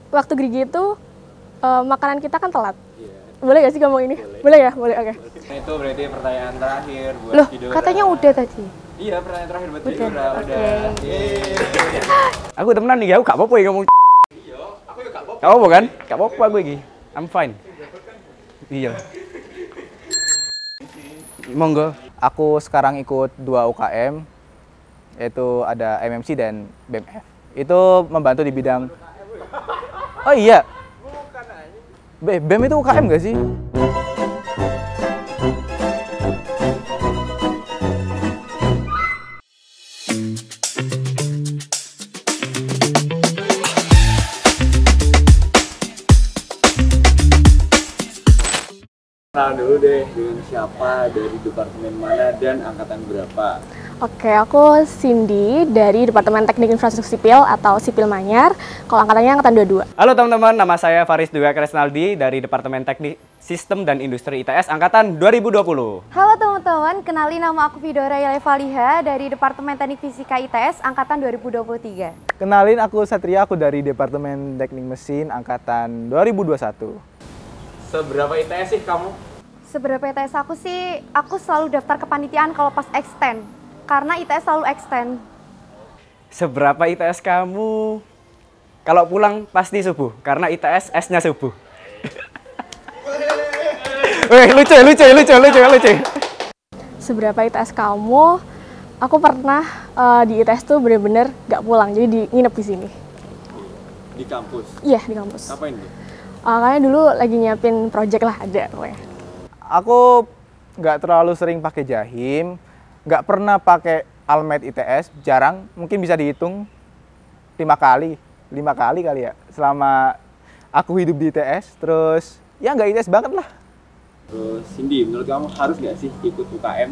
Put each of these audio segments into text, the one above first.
waktu Grigi itu makanan kita kan telat. Iya. Boleh gak sih ngomong ini? Boleh ya? Boleh, oke. Itu berarti pertanyaan terakhir buat Loh, Vidora. katanya udah tadi. Iya, pertanyaan terakhir buat Udah, Vidora. oke. Aku temenan nih, aku gak apa-apa ya ngomong. Iya, aku juga gak apa-apa. Gak apa-apa kan? Gak apa-apa aku iki. I'm fine. Iya. Monggo. Aku sekarang ikut 2 UKM, yaitu ada MMC dan BMF. Itu membantu di bidang... Oh iya, BEM itu UKM nggak sih? Kenalan dulu deh dengan siapa, dari departemen mana, dan angkatan berapa. Oke, aku Cindy dari Departemen Teknik Infrastruktur Sipil atau Sipil Manyar. Kalau angkatannya angkatan 22. Halo teman-teman, nama saya Faris Dwi Kresnaldi dari Departemen Teknik Sistem dan Industri ITS angkatan 2020. Halo teman-teman, kenalin nama aku Vidora Yelevaliha dari Departemen Teknik Fisika ITS angkatan 2023. Kenalin, aku Satria, aku dari Departemen Teknik Mesin angkatan 2021. Seberapa ITS sih kamu? Seberapa ITS aku sih, aku selalu daftar kepanitiaan kalau pas extend. Karena ITS selalu extend. Seberapa ITS kamu? Kalau pulang pasti subuh, karena ITS S-nya subuh. Wih, lucu. Seberapa ITS kamu? Aku pernah di ITS tuh bener-bener gak pulang, jadi nginep di sini. Di kampus? Iya, di kampus. Ngapain tuh? Karena dulu lagi nyiapin project lah, ada pokoknya. Aku nggak terlalu sering pakai Jahim, nggak pernah pakai Almed ITS, jarang, mungkin bisa dihitung 5 kali kali ya, selama aku hidup di ITS. Terus ya nggak ITS banget lah. Terus Cindy, menurut kamu harus nggak sih ikut UKM?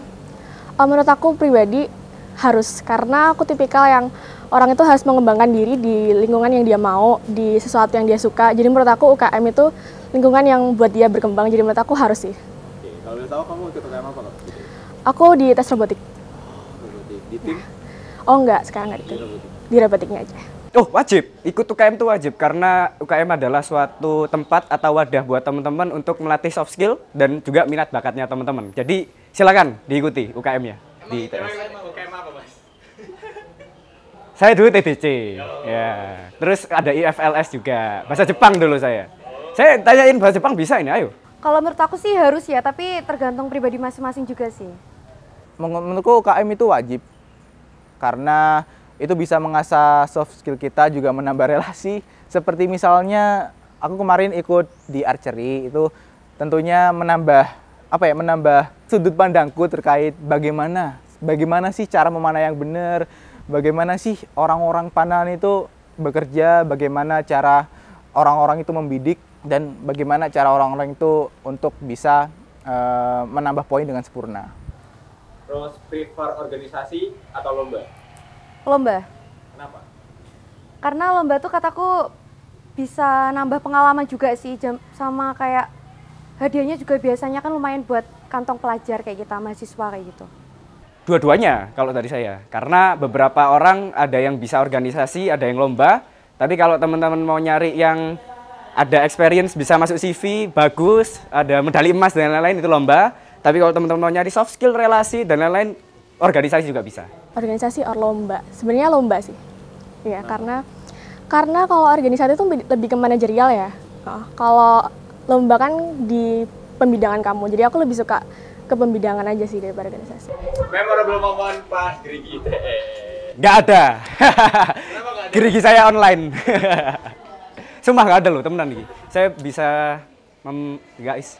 Menurut aku pribadi harus, karena aku tipikal yang orang itu harus mengembangkan diri di lingkungan yang dia mau, di sesuatu yang dia suka. Jadi menurut aku UKM itu lingkungan yang buat dia berkembang, jadi menurut aku harus sih. Oke, kalau udah tahu kamu ikut UKM apa kok? Aku di tes robotik. Robotik. Di tim? Oh enggak, sekarang enggak di tim. Robotik. Di robotiknya aja. Oh, wajib. Ikut UKM itu wajib karena UKM adalah suatu tempat atau wadah buat teman-teman untuk melatih soft skill dan juga minat bakatnya teman-teman. Jadi silakan diikuti UKM-nya di ITS. UKM apa, Mas? Saya dulu TDC. Ya. Terus ada IFLS juga. Bahasa Jepang dulu saya. Saya tanyain bahasa Jepang bisa ini, ayo. Kalau menurut aku sih harus ya, tapi tergantung pribadi masing-masing juga sih. Menurutku UKM itu wajib, karena itu bisa mengasah soft skill kita, juga menambah relasi. Seperti misalnya aku kemarin ikut di archery, itu tentunya menambah sudut pandangku terkait bagaimana sih cara memanah yang benar, bagaimana sih orang-orang panahan itu bekerja, bagaimana cara orang-orang itu membidik, dan bagaimana cara orang-orang itu untuk bisa menambah poin dengan sempurna. Terus prefer organisasi atau lomba? Lomba. Kenapa? Karena lomba tuh kataku bisa nambah pengalaman juga sih, sama kayak hadiahnya juga biasanya kan lumayan buat kantong pelajar kayak kita, mahasiswa kayak gitu. Dua-duanya kalau dari saya. Karena beberapa orang ada yang bisa organisasi, ada yang lomba. Tapi kalau teman-teman mau nyari yang ada experience, bisa masuk CV, bagus, ada medali emas dan lain-lain, itu lomba. Tapi kalau teman-teman mau nyari soft skill, relasi, dan lain-lain, organisasi juga bisa. Organisasi or lomba? Sebenarnya lomba sih. Iya, karena kalau organisasi itu lebih ke manajerial ya. Kalau lomba kan di pembidangan kamu. Jadi aku lebih suka ke pembidangan aja sih daripada organisasi. Memorable moment pas Grigi ITS. Nggak ada. Kenapa nggak ada? Gerigi saya online. Sumpah nggak ada loh, temenan nih. Saya bisa guys.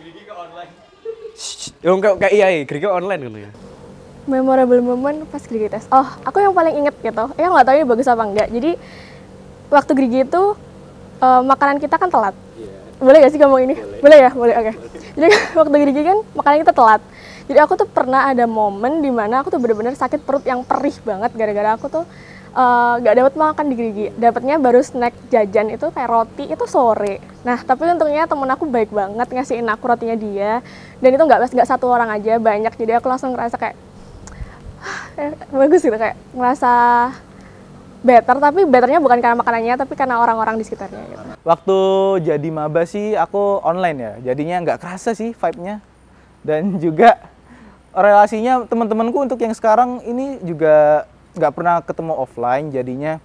Grigi ke online. Yo kayak iya, Gerigi online kan ya. Memorable moment pas Grigi tes. Oh, aku yang paling inget gitu. Ya nggak tahu ini bagus apa enggak. Jadi waktu Grigi itu makanan kita kan telat. Iya. Boleh gak sih ngomong ini? Boleh. Boleh ya? Boleh, oke. Jadi waktu Grigi kan makanan kita telat. Jadi aku tuh pernah ada momen di mana aku tuh bener-bener sakit perut yang perih banget gara-gara aku tuh gak dapat makan di Grigi. Dapatnya baru snack jajan itu kayak roti itu sore. Nah, tapi untungnya temen aku baik banget ngasihin aku rotinya dia. Dan itu nggak satu orang aja, banyak. Jadi aku langsung ngerasa kayak bagus gitu, kayak ngerasa better, tapi betternya bukan karena makanannya, tapi karena orang-orang di sekitarnya gitu. Waktu jadi maba sih aku online ya, jadinya nggak kerasa sih vibe-nya. Dan juga relasinya teman-temanku untuk yang sekarang ini juga nggak pernah ketemu offline, jadinya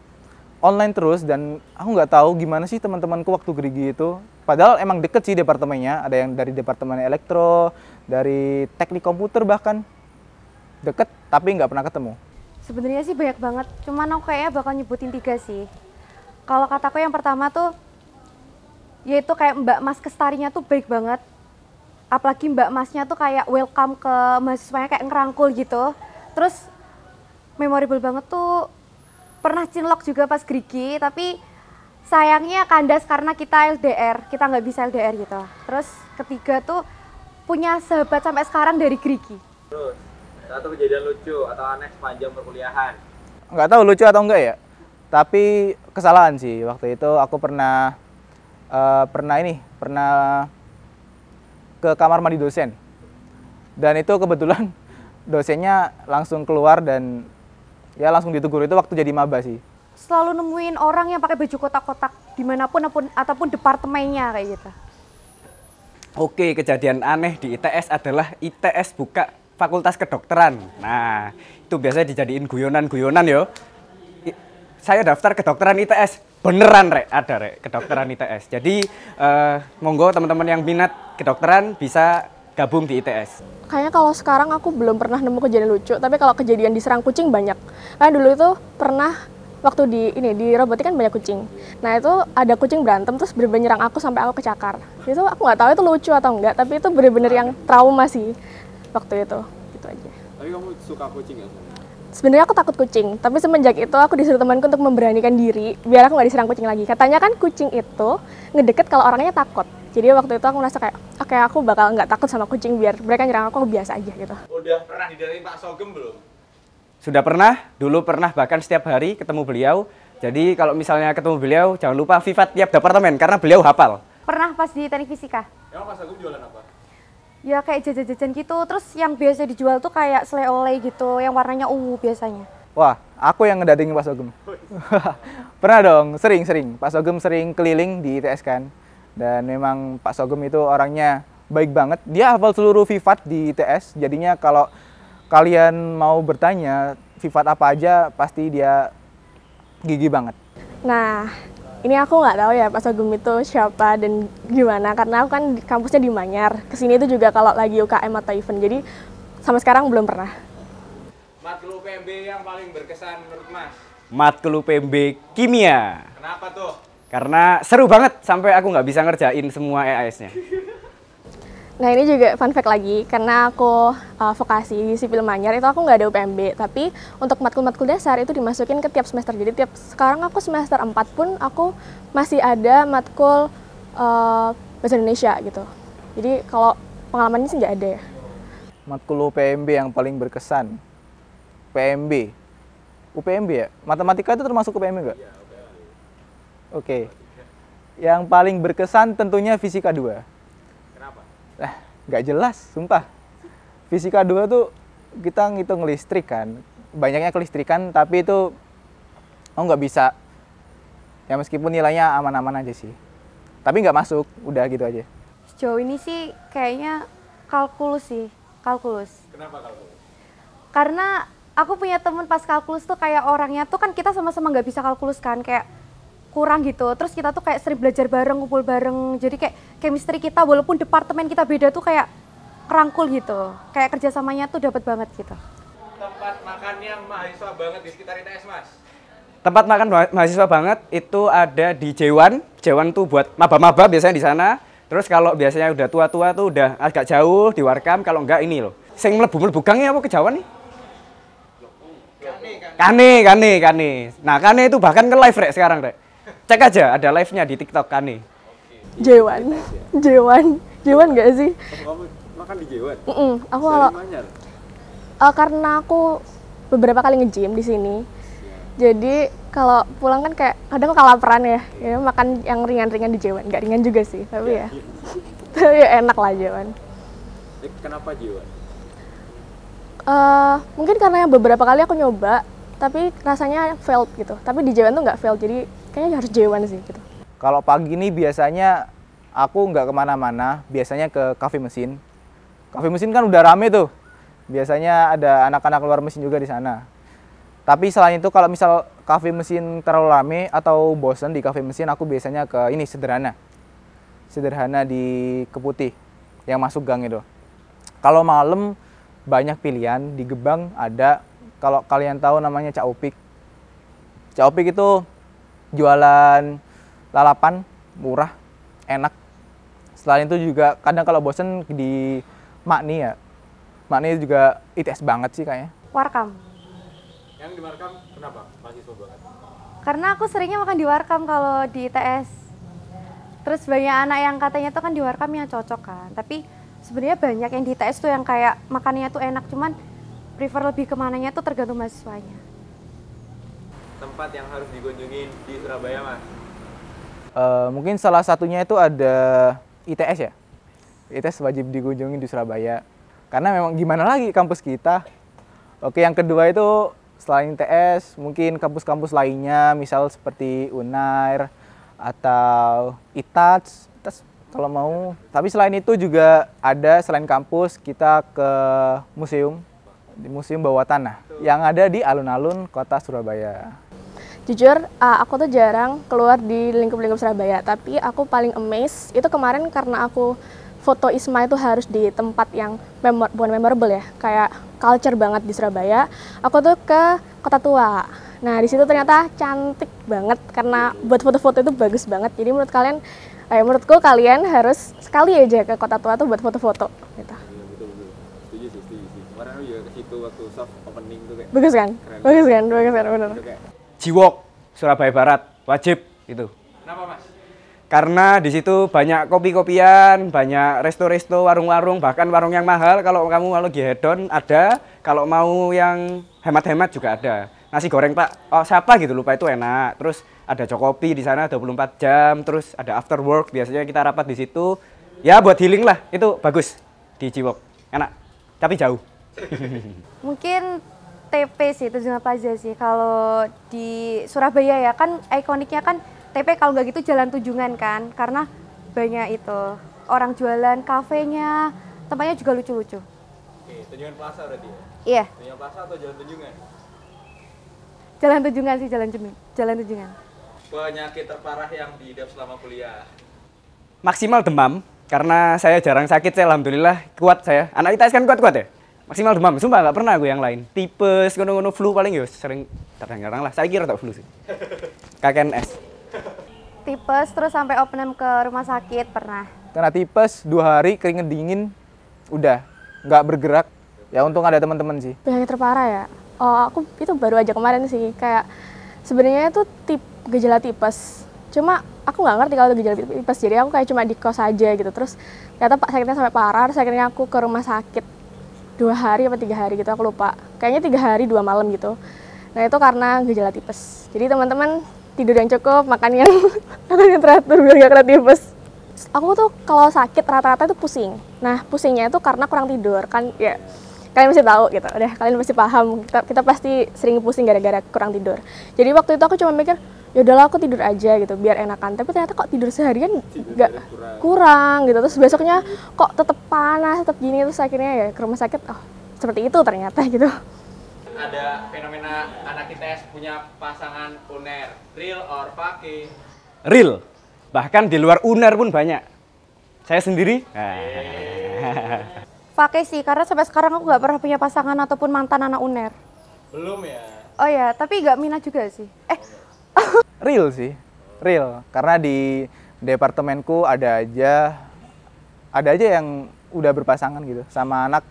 online terus. Dan aku nggak tahu gimana sih teman-temanku waktu Gerigi itu. Padahal emang deket sih departemennya, ada yang dari departemen elektro, dari teknik komputer bahkan. Deket, tapi nggak pernah ketemu. Sebenarnya sih banyak banget, cuman aku kayaknya bakal nyebutin 3 sih. Kalau kataku yang pertama tuh, yaitu kayak Mbak Mas Kestarinya tuh baik banget. Apalagi Mbak Masnya tuh kayak welcome ke mahasiswanya, kayak ngerangkul gitu. Terus memorable banget tuh, pernah cinlok juga pas Gerigi, tapi sayangnya kandas karena kita LDR, kita nggak bisa LDR gitu. Terus ketiga tuh, punya sahabat sampai sekarang dari Gerigi. Terus, satu kejadian lucu atau aneh sepanjang perkuliahan. Nggak tahu lucu atau enggak ya, tapi kesalahan sih. Waktu itu aku pernah ke kamar mandi dosen, dan itu kebetulan dosennya langsung keluar dan ya langsung ditegur. Itu waktu jadi maba sih. Selalu nemuin orang yang pakai baju kotak-kotak dimanapun ataupun departemennya kayak gitu. Oke, kejadian aneh di ITS adalah ITS buka fakultas kedokteran. Nah, itu biasanya dijadiin guyonan-guyonan yo. Saya daftar kedokteran ITS, beneran rek, ada rek kedokteran ITS. Jadi monggo teman-teman yang minat kedokteran bisa gabung di ITS. Kayaknya kalau sekarang aku belum pernah nemu kejadian lucu, tapi kalau kejadian diserang kucing banyak. Karena dulu itu pernah waktu di robotik kan banyak kucing. Nah itu ada kucing berantem terus bener-bener nyerang aku sampai aku kecakar. Itu aku nggak tahu itu lucu atau enggak, tapi itu bener-bener yang trauma sih waktu itu. Gitu aja. Tapi kamu suka kucing nggak? Sebenarnya aku takut kucing, tapi semenjak itu aku disuruh temanku untuk memberanikan diri biar aku nggak diserang kucing lagi. Katanya kan kucing itu ngedeket kalau orangnya takut. Jadi waktu itu aku merasa kayak, oke aku bakal nggak takut sama kucing biar mereka nyerang aku biasa aja gitu. Udah pernah didatengin Pak Sogem belum? Sudah pernah, dulu pernah bahkan setiap hari ketemu beliau. Jadi kalau misalnya ketemu beliau jangan lupa vivat tiap departemen karena beliau hafal. Pernah pas di teknik fisika. Emang Pak Sogem jualan apa? Ya kayak jajan-jajan gitu, terus yang biasa dijual tuh kayak selai oleh gitu, yang warnanya ungu biasanya. Wah, aku yang ngedatingin Pak Sogem. Pernah dong, sering. Pak Sogem sering keliling di ITS kan. Dan memang Pak Sogem itu orangnya baik banget. Dia hafal seluruh vivat di ITS, jadinya kalau kalian mau bertanya vivat apa aja, pasti dia gigih banget. Nah, ini aku nggak tahu ya Pak Sogem itu siapa dan gimana, karena aku kan kampusnya di Manyar. Kesini itu juga kalau lagi UKM atau event, jadi sampai sekarang belum pernah. Matkul UPMB yang paling berkesan menurut Mas? Matkul UPMB Kimia. Kenapa tuh? Karena seru banget sampai aku nggak bisa ngerjain semua EAS-nya. Nah ini juga fun fact lagi, karena aku vokasi di sipil Manyar itu aku nggak ada UPMB, tapi untuk matkul-matkul dasar itu dimasukin ke tiap semester. Jadi sekarang aku semester 4 pun aku masih ada matkul bahasa Indonesia gitu. Jadi kalau pengalamannya sih nggak ada ya. Matkul UPMB yang paling berkesan. UPMB ya? Matematika itu termasuk UPMB nggak? Oke. Yang paling berkesan tentunya Fisika 2. Nggak jelas, sumpah. Fisika 2 tuh kita ngitung listrik kan, banyaknya kelistrikan, tapi itu nggak bisa. Ya meskipun nilainya aman-aman aja sih. Tapi nggak masuk, udah gitu aja. Sejauh ini sih kayaknya kalkulus sih, kalkulus. Kenapa kalkulus? Karena aku punya temen pas kalkulus tuh kayak orangnya tuh kan kita sama-sama nggak bisa kalkulus kan, kayak kurang gitu. Terus kita tuh kayak sering belajar bareng, ngumpul bareng. Jadi kayak chemistry kita walaupun departemen kita beda tuh kayak kerangkul gitu. Kayak kerjasamanya tuh dapat banget gitu. Tempat makannya mahasiswa banget di sekitar ITS, Mas? Tempat makan mahasiswa banget itu ada di Jewan. Jewan tuh buat maba-maba biasanya di sana. Terus kalau biasanya udah tua-tua tuh udah agak jauh di Warkam. Kalau enggak ini loh. Sing mlebu-mlebu gangnya apa ke Jawan nih? Kane. Nah, Kane itu bahkan ke live rek sekarang rek. Cek aja, ada live-nya di TikTok Kane. Jewan nggak sih? Kamu makan di Jewan? Aku kalau karena aku beberapa kali nge-gym di sini. Jadi kalau pulang kan kayak kadang kelaparan ya makan yang ringan-ringan di Jewan. Nggak ringan juga sih, tapi ya. Tapi ya enak lah Jewan. Kenapa Jewan? Mungkin karena beberapa kali aku nyoba tapi rasanya failed gitu. Tapi di J1 tuh nggak failed, jadi kayaknya harus J1 sih gitu. Kalau pagi ini biasanya aku nggak kemana-mana, biasanya ke kafe mesin. Kafe mesin kan udah rame tuh. Biasanya ada anak-anak luar mesin juga di sana. Tapi selain itu kalau misal kafe mesin terlalu rame atau bosen di kafe mesin, aku biasanya ke ini Sederhana. Sederhana di Keputih yang masuk gang itu. Kalau malam banyak pilihan, di Gebang ada, kalau kalian tahu namanya Cak Upik. Cak Upik itu jualan lalapan murah, enak. Selain itu juga kadang kalau bosen di Makni ya. Makni juga ITS banget sih kayaknya. Warkam. Yang di Markam kenapa? Mahasiswa banget. Karena aku seringnya makan di Warkam kalau di ITS. Terus banyak anak yang katanya tuh kan di Warkam yang cocok kan. Tapi sebenarnya banyak yang di ITS tuh yang kayak makannya tuh enak, cuman prefer lebih kemananya tuh tergantung mahasiswanya. Tempat yang harus dikunjungin di Surabaya, Mas? Mungkin salah satunya itu ada ITS ya. ITS wajib dikunjungi di Surabaya. Karena memang gimana lagi kampus kita. Oke, yang kedua itu selain ITS, mungkin kampus-kampus lainnya, misal seperti Unair atau ITATS kalau mau. Tapi selain itu juga ada, selain kampus, kita ke museum, di Museum Bawah Tanah yang ada di alun-alun kota Surabaya. Jujur, aku tuh jarang keluar di lingkup-lingkup Surabaya, tapi aku paling amazed itu kemarin karena aku foto ISMA itu harus di tempat yang bukan memorable ya, kayak culture banget di Surabaya. Aku tuh ke Kota Tua. Nah, di situ ternyata cantik banget karena buat foto-foto itu bagus banget. Jadi menurutku kalian harus sekali aja ke Kota Tua tuh buat foto-foto gitu. Betul. Setuju sih. Kemarin aku juga ke situ waktu soft opening tuh kayak. Bagus kan? Keren. Bagus kan bener. Itu kayak Jiwok, Surabaya Barat, wajib itu. kenapa, Mas? Karena di situ banyak kopi-kopian, banyak resto-resto, warung-warung, bahkan warung yang mahal. Kalau kamu mau lagi hedon ada, kalau mau yang hemat-hemat juga ada. Nasi goreng Pak, oh siapa gitu lupa itu enak. Terus ada Jokopi di sana 24 jam, terus ada after work, biasanya kita rapat di situ. Ya buat healing lah, itu bagus di Jiwok. Enak, tapi jauh. Mungkin TP sih, Tunjungan Plaza sih. Kalau di Surabaya ya kan ikoniknya kan TP, kalau nggak gitu Jalan Tunjungan kan, karena banyak itu orang jualan, kafenya, tempatnya juga lucu-lucu. Oke, Tunjungan Plaza berarti ya? Iya, Tunjungan Plaza atau Jalan Tunjungan? Jalan Tunjungan sih, Jalan Tunjungan. Penyakit terparah yang diidap selama kuliah. Maksimal demam, karena saya jarang sakit, saya alhamdulillah kuat saya. Anak ITS kan kuat-kuat ya. Maksimal demam, sumpah nggak pernah aku yang lain. Tipes, ngono-ngono flu paling ya sering kadang-kadang lah. Saya kira tak flu sih. KKNS. Tipes terus sampai opening ke rumah sakit pernah. Kena tipes 2 hari, keringet dingin, udah nggak bergerak. Ya untung ada teman-teman sih. Penyakit terparah ya. Oh, aku itu baru aja kemarin sih, kayak sebenarnya itu gejala tipes. Cuma aku nggak ngerti kalau itu gejala tipes, jadi aku kayak cuma di kos aja gitu. Terus ternyata sakitnya sampai parah, terus akhirnya aku ke rumah sakit 2 hari apa 3 hari gitu, aku lupa. Kayaknya 3 hari 2 malam gitu. Nah itu karena gejala tipes. Jadi teman-teman tidur yang cukup, makan yang teratur biar gak kena tipes. Aku tuh kalau sakit rata-rata itu pusing. Nah pusingnya itu karena kurang tidur kan ya. Kalian pasti tahu gitu, udah kalian pasti paham. Kita pasti sering pusing gara-gara kurang tidur. Jadi waktu itu aku cuma mikir, ya udahlah aku tidur aja gitu biar enakan. Tapi ternyata kok tidur seharian nggak kurang gitu. Terus besoknya kok tetap panas, tetap gini. Terus akhirnya ya ke rumah sakit, oh seperti itu ternyata gitu. Ada fenomena anak ITS punya pasangan uner, real or fake? Real. Bahkan di luar UNER pun banyak. Saya sendiri. Pakai sih, karena sampai sekarang aku nggak pernah punya pasangan ataupun mantan anak UNER. Belum ya? Oh ya, tapi nggak minat juga sih. Real sih, real. Karena di departemenku ada aja yang udah berpasangan gitu sama anak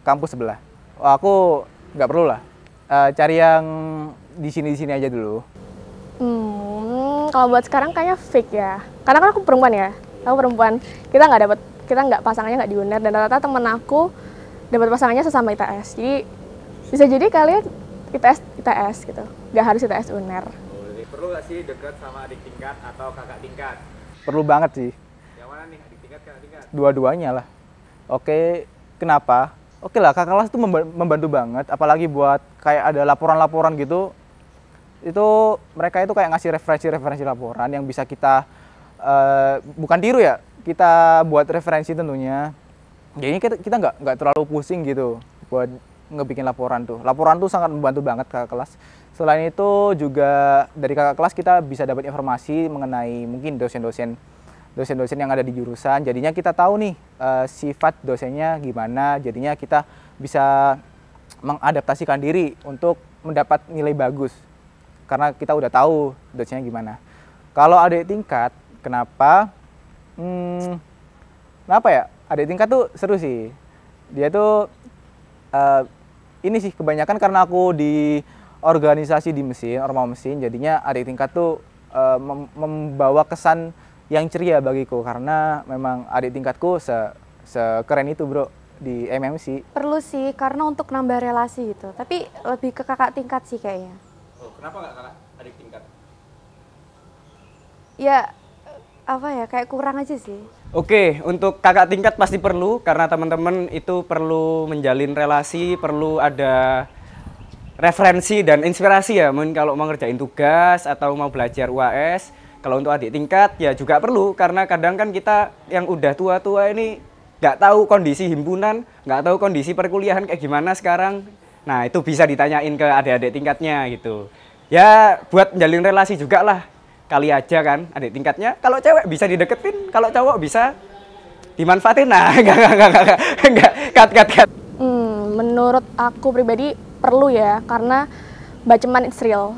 kampus sebelah. Oh, aku nggak perlu lah, cari yang di sini aja dulu. Kalau buat sekarang kayaknya fake ya. Karena kan aku perempuan ya. Aku perempuan. Kita nggak pasangannya nggak di UNER, dan rata-rata temen aku dapat pasangannya sesama ITS. Jadi bisa jadi kalian ITS gitu. Nggak harus ITS UNER. Perlu nggak sih dekat sama adik tingkat atau kakak tingkat? Perlu banget sih. Yang mana nih, adik tingkat, kakak tingkat? Dua-duanya lah. Oke, kenapa? oke lah, kakak kelas itu membantu banget, apalagi buat kayak ada laporan-laporan gitu. Itu mereka itu kayak ngasih referensi laporan yang bisa kita bukan tiru ya, kita buat referensi tentunya. Jadi kita nggak terlalu pusing gitu buat ngebikin laporan tuh. Laporan tuh sangat membantu banget kakak kelas. Selain itu juga dari kakak kelas kita bisa dapat informasi mengenai mungkin dosen-dosen yang ada di jurusan. Jadinya kita tahu nih sifat dosennya gimana. Jadinya kita bisa mengadaptasikan diri untuk mendapat nilai bagus. Karena kita udah tahu dosennya gimana. Kalau adik tingkat, kenapa? Kenapa ya? Adik tingkat tuh seru sih. Dia tuh ini sih kebanyakan karena aku di organisasi di mesin, orma mesin, jadinya adik tingkat tuh membawa kesan yang ceria bagiku karena memang adik tingkatku sekeren itu bro di MMC. Perlu sih karena untuk nambah relasi gitu. Tapi lebih ke kakak tingkat sih kayaknya. Oh, kenapa nggak kakak adik tingkat? Ya apa ya kayak kurang aja sih. Oke, untuk kakak tingkat pasti perlu karena teman-teman itu perlu menjalin relasi, perlu ada referensi dan inspirasi ya. Mungkin kalau mau ngerjain tugas atau mau belajar UAS, kalau untuk adik tingkat ya juga perlu karena kadang kan kita yang udah tua-tua ini nggak tahu kondisi himpunan, nggak tahu kondisi perkuliahan kayak gimana sekarang. Nah itu bisa ditanyain ke adik-adik tingkatnya gitu. Ya buat menjalin relasi juga lah. Kali aja kan adik tingkatnya, kalau cewek bisa dideketin, kalau cowok bisa dimanfaatin. Nah enggak, cut. Menurut aku pribadi perlu ya, karena baceman it's real.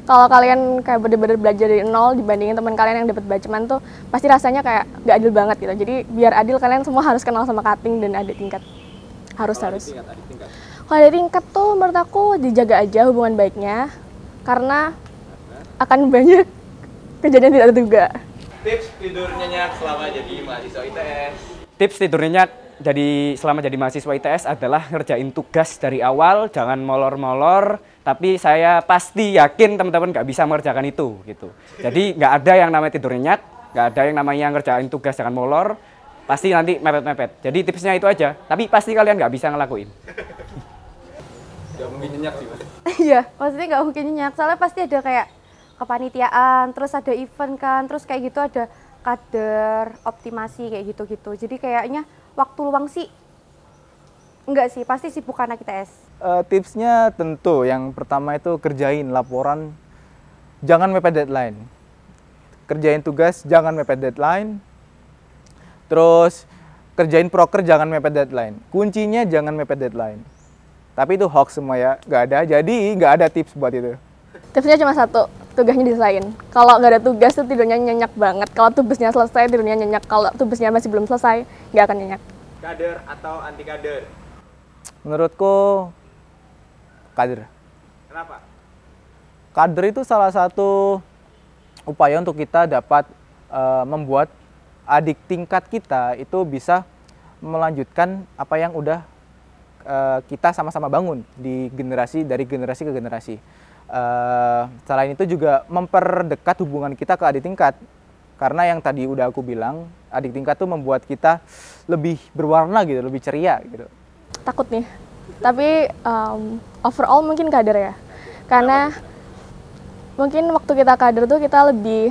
Kalau kalian kayak bener-bener belajar dari nol dibandingin teman kalian yang dapat baceman tuh pasti rasanya kayak gak adil banget gitu. Jadi biar adil kalian semua harus kenal sama cutting dan adik tingkat. Harus. Kalau adik tingkat tuh menurut aku dijaga aja hubungan baiknya, karena akan banyak kejadian tidak terduga. Tips tidur nyenyak selama jadi mahasiswa ITS. Tips tidur nyenyak selama jadi mahasiswa ITS adalah ngerjain tugas dari awal, jangan molor-molor. Tapi saya pasti yakin teman-teman nggak bisa mengerjakan itu gitu. Jadi nggak ada yang namanya tidur nyenyak, nggak ada yang namanya ngerjain tugas jangan molor. Pasti nanti mepet-mepet. Jadi tipsnya itu aja. Tapi pasti kalian nggak bisa ngelakuin. Gak mungkin nyenyak sih mas. Iya, maksudnya nggak mungkin nyenyak. Soalnya pasti ada kayak kepanitiaan, terus ada event kan, terus kayak gitu ada kader, optimasi kayak gitu-gitu. Jadi kayaknya waktu luang sih enggak sih, pasti sibuk anak ITS. Tipsnya tentu yang pertama itu kerjain laporan, jangan mepet deadline. Kerjain tugas, jangan mepet deadline. Terus kerjain proker, jangan mepet deadline. Kuncinya jangan mepet deadline. Tapi itu hoax semua ya, nggak ada. Jadi nggak ada tips buat itu. Tipsnya cuma satu, tugasnya diselesain. Kalau nggak ada tugas tuh tidurnya nyenyak banget. Kalau tugasnya selesai tidurnya nyenyak. Kalau tugasnya masih belum selesai nggak akan nyenyak. Kader atau anti kader? Menurutku kader. Kenapa? Kader itu salah satu upaya untuk kita dapat membuat adik tingkat kita itu bisa melanjutkan apa yang udah kita sama-sama bangun di dari generasi ke generasi. Selain itu juga memperdekat hubungan kita ke adik tingkat. Karena yang tadi udah aku bilang, adik tingkat tuh membuat kita lebih berwarna gitu, lebih ceria gitu. Takut nih, tapi overall mungkin kader ya. Karena mungkin waktu kita kader tuh kita lebih,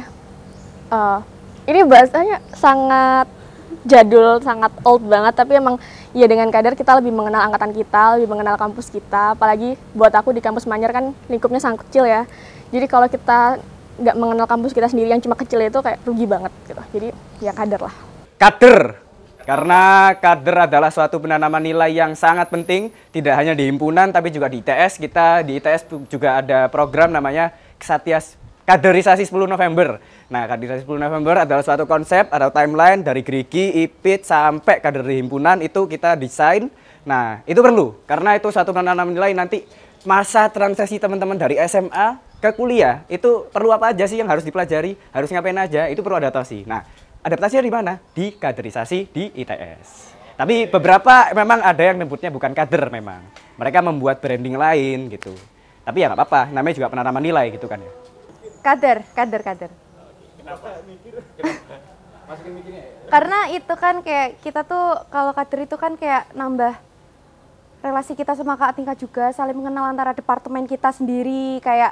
ini bahasanya sangat jadul, sangat old banget, tapi emang ya dengan kader kita lebih mengenal angkatan kita, lebih mengenal kampus kita. Apalagi buat aku di kampus Manyar kan lingkupnya sangat kecil ya. Jadi kalau kita nggak mengenal kampus kita sendiri yang cuma kecil itu kayak rugi banget gitu. Jadi ya kader lah. Kader, karena kader adalah suatu penanaman nilai yang sangat penting, tidak hanya di himpunan tapi juga di ITS. Kita di ITS juga ada program namanya Kaderisasi 10 November. Nah, Kaderisasi 10 November adalah suatu konsep atau timeline dari Grigi, IPIT, sampai kader di himpunan itu kita desain. Nah, itu perlu, karena itu suatu penanaman nilai nanti masa transisi teman-teman dari SMA ke kuliah, itu perlu apa aja sih yang harus dipelajari, harus ngapain aja, itu perlu adaptasi. Nah, adaptasinya di mana? Di kaderisasi di ITS. Tapi beberapa memang ada yang nyebutnya bukan kader memang. Mereka membuat branding lain gitu. Tapi ya nggak apa-apa, namanya juga penanaman nilai gitu kan ya. Kader. Kenapa? Masukin mikirnya ya? Karena itu kan kayak kita tuh kalau kader itu kan kayak nambah relasi kita sama kakak tingkat juga, saling mengenal antara departemen kita sendiri, kayak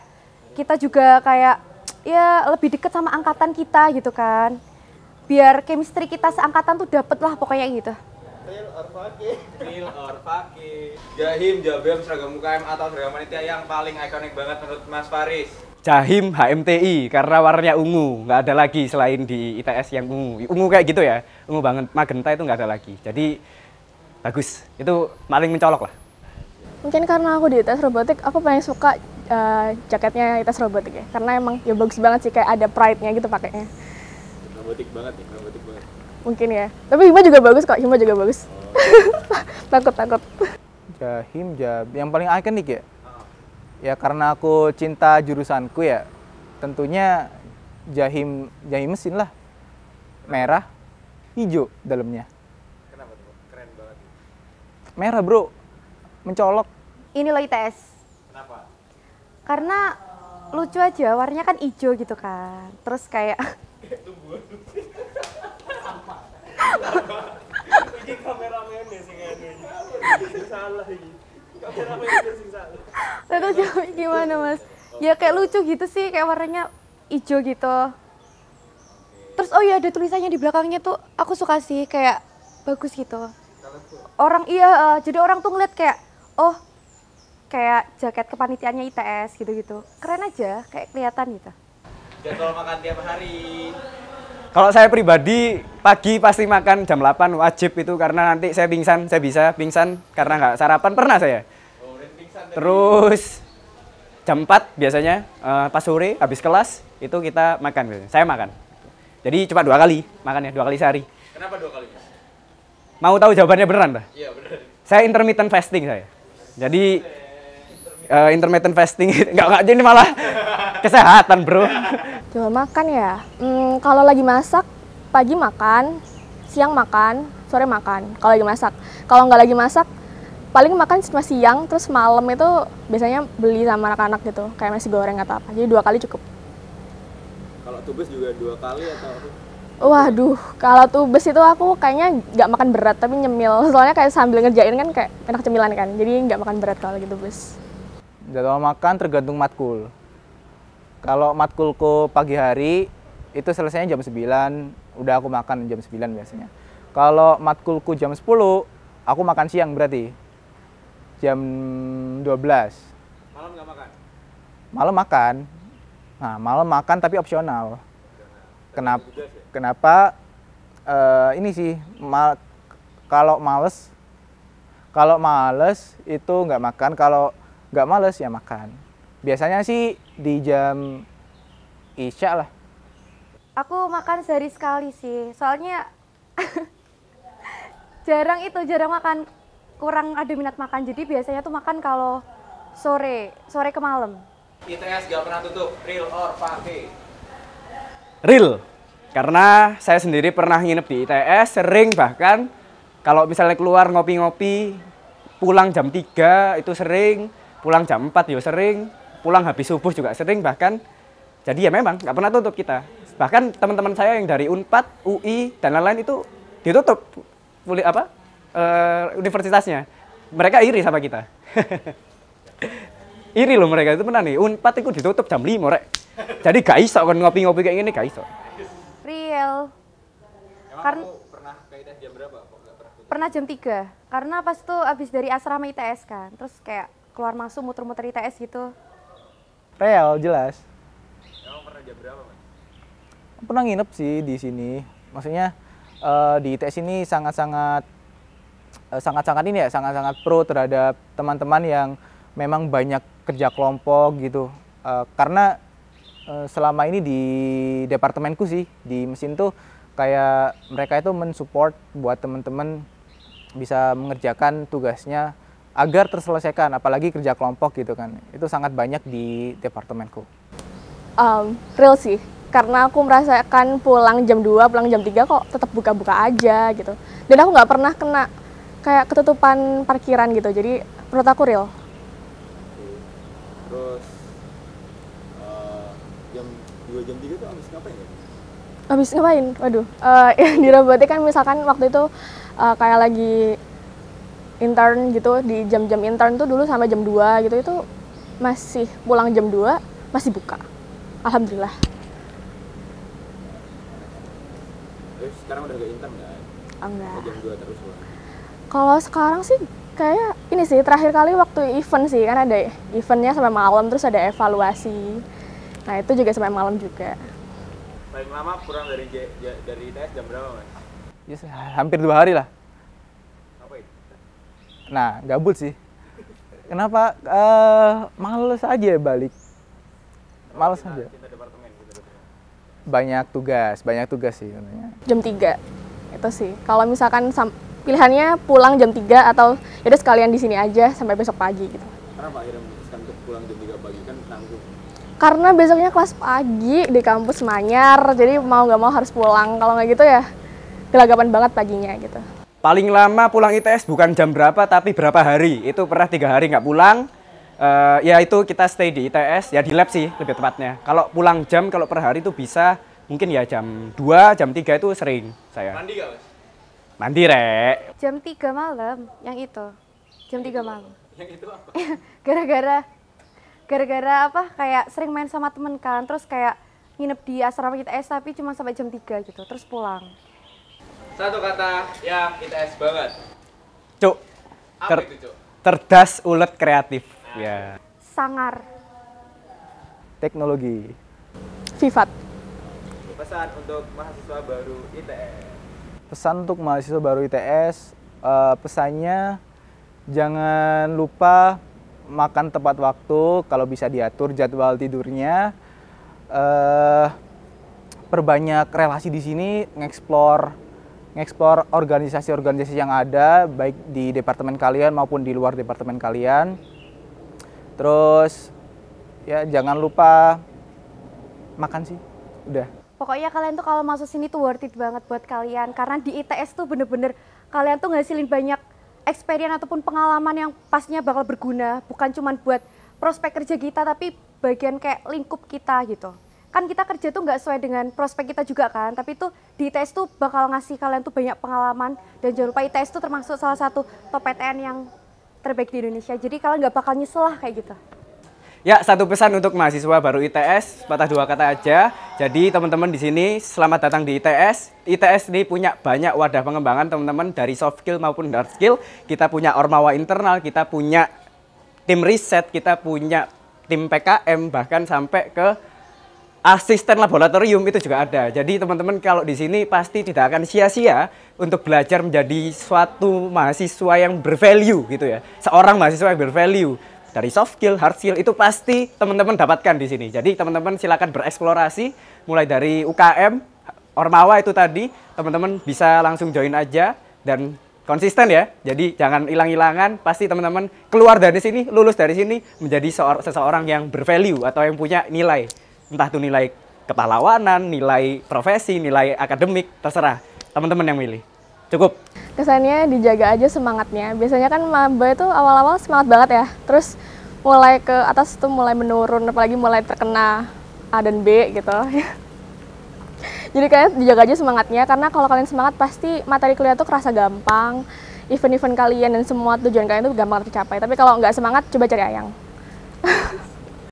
kita juga kayak ya lebih deket sama angkatan kita gitu kan. Biar chemistry kita seangkatan tuh dapet lah pokoknya gitu. Real or fake. Jahim, Jabem, seragam UKM atau seragam panitia yang paling ikonik banget menurut Mas Faris? Jahim HMTI karena warnanya ungu, nggak ada lagi selain di ITS yang ungu. Ungu kayak gitu ya, ungu banget, magenta itu nggak ada lagi. Jadi bagus, itu paling mencolok lah. Mungkin karena aku di ITS robotik, aku paling suka jaketnya ITS robotik ya. Karena emang ya bagus banget sih, kayak ada pride-nya gitu pakainya. Robotik banget nih, robotik banget. Mungkin ya. Tapi Hima juga bagus kok, Hima juga bagus. Takut. Jahim, yang paling ikonik ya? Ya karena aku cinta jurusanku ya, tentunya Jahim mesin lah. Merah, hijau dalamnya. Kenapa tuh? Keren banget. Merah bro, mencolok. Ini loh ITS. Kenapa? Karena lucu aja, warnanya kan hijau gitu kan. Terus kayak Ini kameramen ya sih kayaknya. Salah ini. Kameramen sih salah. saya tuh jawab gimana mas? Ya kayak lucu gitu sih, kayak warnanya hijau gitu. Terus oh iya ada tulisannya di belakangnya tuh aku suka sih, kayak bagus gitu. Orang jadi orang tuh ngeliat kayak oh kayak jaket kepanitiaannya ITS gitu-gitu. Keren aja, kayak kelihatan gitu. Jadwal makan tiap hari. Kalau saya pribadi pagi pasti makan jam 8 wajib itu karena nanti saya pingsan, saya bisa pingsan karena nggak sarapan pernah saya. Oh, udah pingsan tadi. Terus jam 4 biasanya pas sore habis kelas itu kita makan biasanya. Saya makan. Jadi cuma 2 kali makannya, 2 kali sehari. Kenapa 2 kali, Mas? Mau tahu jawabannya beneran, Pak? Iya, benar. Saya intermittent fasting saya. Jadi intermittent fasting nggak jadi malah kesehatan, Bro. Coba makan ya. Kalau lagi masak, pagi makan, siang makan, sore makan. Kalau lagi masak. Kalau nggak lagi masak, paling makan cuma siang, terus malam itu biasanya beli sama anak-anak gitu, kayak nasi goreng atau apa. Jadi 2 kali cukup. Kalau tubes juga 2 kali atau apa? Waduh, kalau tubes itu aku kayaknya nggak makan berat, tapi nyemil. Soalnya kayak sambil ngerjain kan kayak enak cemilan kan, jadi nggak makan berat kalau gitu tubes. Jadwal makan tergantung matkul. Kalau matkulku pagi hari itu selesainya jam 9, udah aku makan jam 9 biasanya. Kalau matkulku jam 10, aku makan siang berarti. Jam 12. Malam nggak makan? Malam makan. Nah, malam makan tapi opsional. Kenapa? Ini sih, kalau males itu nggak makan, kalau nggak males ya makan. Biasanya sih di jam Isya lah. Aku makan sehari sekali sih, soalnya jarang makan, kurang ada minat makan. Jadi biasanya tuh makan kalau sore ke malam. ITS nggak pernah tutup, real or fake? Real. Karena saya sendiri pernah nginep di ITS, sering bahkan kalau misalnya keluar ngopi-ngopi, pulang jam 3 itu sering, pulang jam 4 ya sering, pulang habis subuh juga sering bahkan. Jadi ya memang nggak pernah tutup kita. Bahkan teman-teman saya yang dari Unpad, UI, dan lain-lain itu ditutup universitasnya. Mereka iri sama kita. Iri loh mereka itu benar nih. Unpad itu ditutup jam 5 rek. Jadi gak iso kan ngopi-ngopi kayak gini gak iso. Real. Emang Karena kamu pernah ke ITS jam berapa? Kok nggak pernah tutup? pernah jam 3. Karena pas tuh abis dari asrama ITS kan. Terus kayak keluar masuk muter-muter ITS gitu. Real jelas. Emang pernah jam berapa, Mas? Pernah nginep sih di sini. Maksudnya di ITS ini sangat-sangat ini ya, sangat-sangat pro terhadap teman-teman yang memang banyak kerja kelompok gitu. Karena selama ini di departemenku sih, di mesin tuh kayak mereka itu mensupport buat teman-teman bisa mengerjakan tugasnya agar terselesaikan, apalagi kerja kelompok gitu kan. Itu sangat banyak di departemenku. Real sih, karena aku merasakan pulang jam 2, pulang jam 3 kok tetap buka-buka aja gitu. Dan aku nggak pernah kena kayak ketutupan parkiran gitu, jadi menurut aku real. Terus jam 2 jam 3 tuh habis ngapain ya? Habis ngapain? Waduh, di robotik kan misalkan waktu itu kayak lagi intern gitu, di jam-jam intern tuh dulu sampai jam 2 gitu, itu masih pulang jam 2 masih buka. Alhamdulillah. Terus sekarang udah gak intern nggak? Enggak. Jam 2 terus pulang. Kalau sekarang sih kayak ini sih, terakhir kali waktu event sih, kan ada eventnya sampai malam, terus ada evaluasi. Nah itu juga sampai malam juga. Paling lama kurang dari ITS jam berapa mas? Yes, hampir 2 hari lah. Ngapain? Nah, gabut sih. Kenapa? Males aja balik. Males aja. Cinta departemen. Banyak tugas sih katanya. Jam 3 itu sih. Kalau misalkan pilihannya pulang jam 3 atau yaudah sekalian di sini aja sampai besok pagi gitu. Kenapa akhirnya memutuskan untuk pulang jam 3 pagi, kan tanggung? Karena besoknya kelas pagi di kampus Manyar, jadi mau nggak mau harus pulang. Kalau nggak gitu ya gelagapan banget paginya gitu. Paling lama pulang ITS bukan jam berapa, tapi berapa hari. Itu pernah 3 hari nggak pulang. Ya itu kita stay di ITS, ya di lab sih lebih tepatnya. Kalau pulang jam, kalau per hari itu bisa mungkin ya jam 2, jam 3 itu sering saya. Mandi gak mas? Mandi, Rek. Jam 3 malam, yang itu. Jam 3 malam. Yang itu apa? Gara-gara apa? Kayak sering main sama temen kan, terus kayak nginep di asrama ITS tapi cuma sampai jam 3 gitu, terus pulang. Satu kata yang ITS banget. Cuk, Apa itu Cuk? cerdas, ulet, kreatif. Ya. Sangar. Teknologi. Vivat. Pesan untuk mahasiswa baru ITS. Pesan untuk mahasiswa baru ITS, pesannya jangan lupa makan tepat waktu, kalau bisa diatur jadwal tidurnya. Perbanyak relasi di sini, ngeksplor organisasi-organisasi yang ada, baik di departemen kalian maupun di luar departemen kalian. Terus ya jangan lupa makan sih, udah. Pokoknya kalian tuh kalau masuk sini tuh worth it banget buat kalian, karena di ITS tuh bener-bener kalian tuh ngasilin banyak experience ataupun pengalaman yang pastinya bakal berguna, bukan cuma buat prospek kerja kita, tapi bagian kayak lingkup kita gitu. Kan kita kerja tuh nggak sesuai dengan prospek kita juga kan, tapi tuh di ITS tuh bakal ngasih kalian tuh banyak pengalaman, dan jangan lupa ITS tuh termasuk salah satu top PTN yang terbaik di Indonesia, jadi kalian nggak bakal nyesel lah kayak gitu. Ya, satu pesan untuk mahasiswa baru ITS, patah 2 kata aja. Jadi teman-teman di sini selamat datang di ITS. ITS ini punya banyak wadah pengembangan teman-teman, dari soft skill maupun hard skill. Kita punya ormawa internal, kita punya tim riset, kita punya tim PKM, bahkan sampai ke asisten laboratorium itu juga ada. Jadi teman-teman kalau di sini pasti tidak akan sia-sia untuk belajar menjadi suatu mahasiswa yang bervalue gitu ya. Seorang mahasiswa yang bervalue. Dari soft skill, hard skill itu pasti teman-teman dapatkan di sini. Jadi teman-teman silakan bereksplorasi mulai dari UKM, Ormawa itu tadi, teman-teman bisa langsung join aja dan konsisten ya. Jadi jangan hilang-hilangan, pasti teman-teman keluar dari sini, lulus dari sini menjadi seseorang yang bervalue atau yang punya nilai. Entah itu nilai kepahlawanan, nilai profesi, nilai akademik, terserah. Teman-teman yang milih. Cukup. Kesannya dijaga aja semangatnya. Biasanya kan maba itu awal-awal semangat banget ya. Terus mulai ke atas tuh mulai menurun, apalagi mulai terkena A dan B gitu. Jadi kalian dijaga aja semangatnya, karena kalau kalian semangat pasti materi kuliah tuh kerasa gampang. Event-event kalian dan semua tujuan kalian tuh gampang tercapai. Tapi kalau nggak semangat, coba cari Ayang.